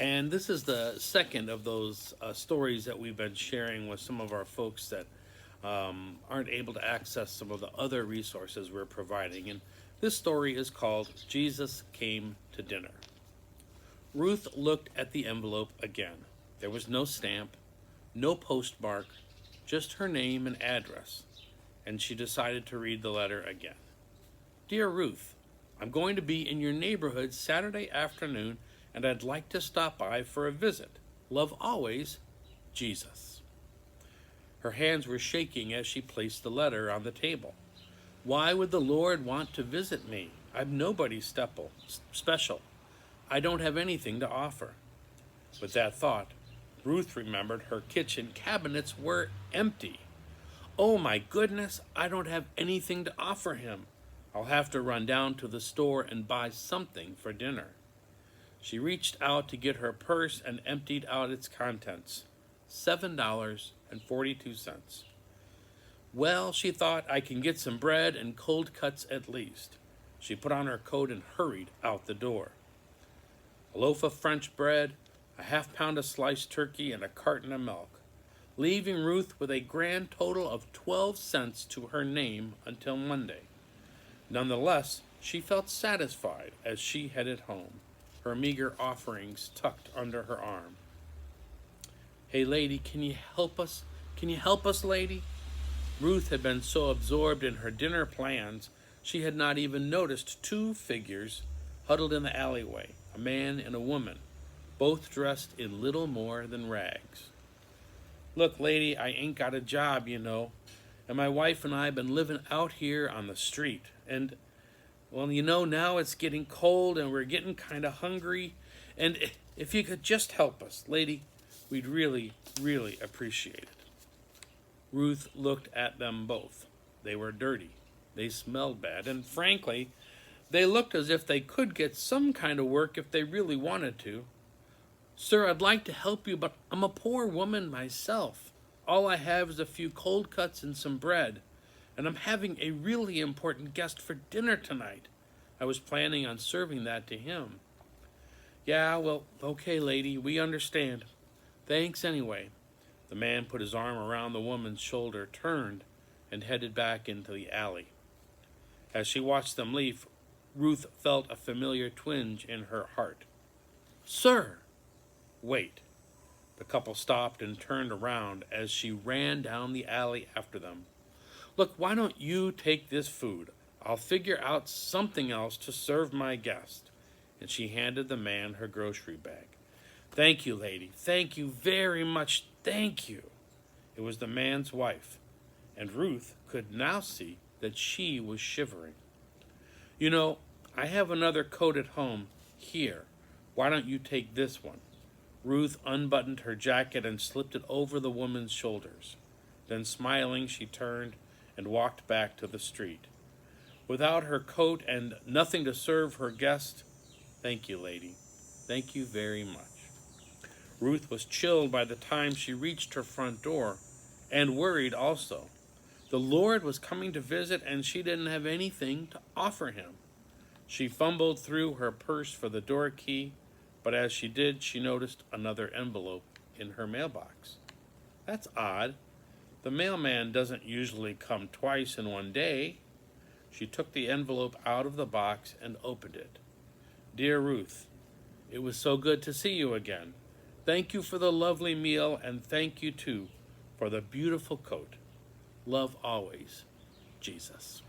And this is the second of those stories that we've been sharing with some of our folks that aren't able to access some of the other resources we're providing. And this story is called Jesus Came to Dinner. Ruth looked at the envelope again. There was no stamp, no postmark, just her name and address, and she decided to read the letter again. Dear Ruth, I'm going to be in your neighborhood Saturday afternoon, and I'd like to stop by for a visit. Love always, Jesus. Her hands were shaking as she placed the letter on the table. Why would the Lord want to visit me? I'm nobody special. I don't have anything to offer. With that thought, Ruth remembered her kitchen cabinets were empty. Oh my goodness, I don't have anything to offer him. I'll have to run down to the store and buy something for dinner. She reached out to get her purse and emptied out its contents. $7.42. Well, she thought, I can get some bread and cold cuts at least. She put on her coat and hurried out the door. A loaf of French bread, a half-pound of sliced turkey, and a carton of milk, leaving Ruth with a grand total of 12 cents to her name until Monday. Nonetheless, she felt satisfied as she headed home, her meager offerings tucked under her arm. Hey, lady, can you help us? Can you help us, lady? Ruth had been so absorbed in her dinner plans, she had not even noticed two figures huddled in the alleyway, a man and a woman, both dressed in little more than rags. Look, lady, I ain't got a job, you know, and my wife and I have been living out here on the street. And, well, you know, now it's getting cold and we're getting kind of hungry. And if you could just help us, lady, we'd really, really appreciate it. Ruth looked at them both. They were dirty. They smelled bad. And frankly, they looked as if they could get some kind of work if they really wanted to. Sir, I'd like to help you, but I'm a poor woman myself. All I have is a few cold cuts and some bread, and I'm having a really important guest for dinner tonight. I was planning on serving that to him. Yeah, well, okay, lady, we understand. Thanks anyway. The man put his arm around the woman's shoulder, turned, and headed back into the alley. As she watched them leave, Ruth felt a familiar twinge in her heart. Sir! Wait. The couple stopped and turned around as she ran down the alley after them. Look, why don't you take this food? I'll figure out something else to serve my guest. And she handed the man her grocery bag. Thank you, lady. Thank you very much. Thank you. It was the man's wife, and Ruth could now see that she was shivering. You know, I have another coat at home. Here, why don't you take this one? Ruth unbuttoned her jacket and slipped it over the woman's shoulders. Then, smiling, she turned and walked back to the street. Without her coat and nothing to serve her guest, thank you, lady. Thank you very much. Ruth was chilled by the time she reached her front door, and worried also. The Lord was coming to visit, and she didn't have anything to offer him. She fumbled through her purse for the door key, but as she did, she noticed another envelope in her mailbox. That's odd. The mailman doesn't usually come twice in one day. She took the envelope out of the box and opened it. Dear Ruth, it was so good to see you again. Thank you for the lovely meal, and thank you, too, for the beautiful coat. Love always, Jesus.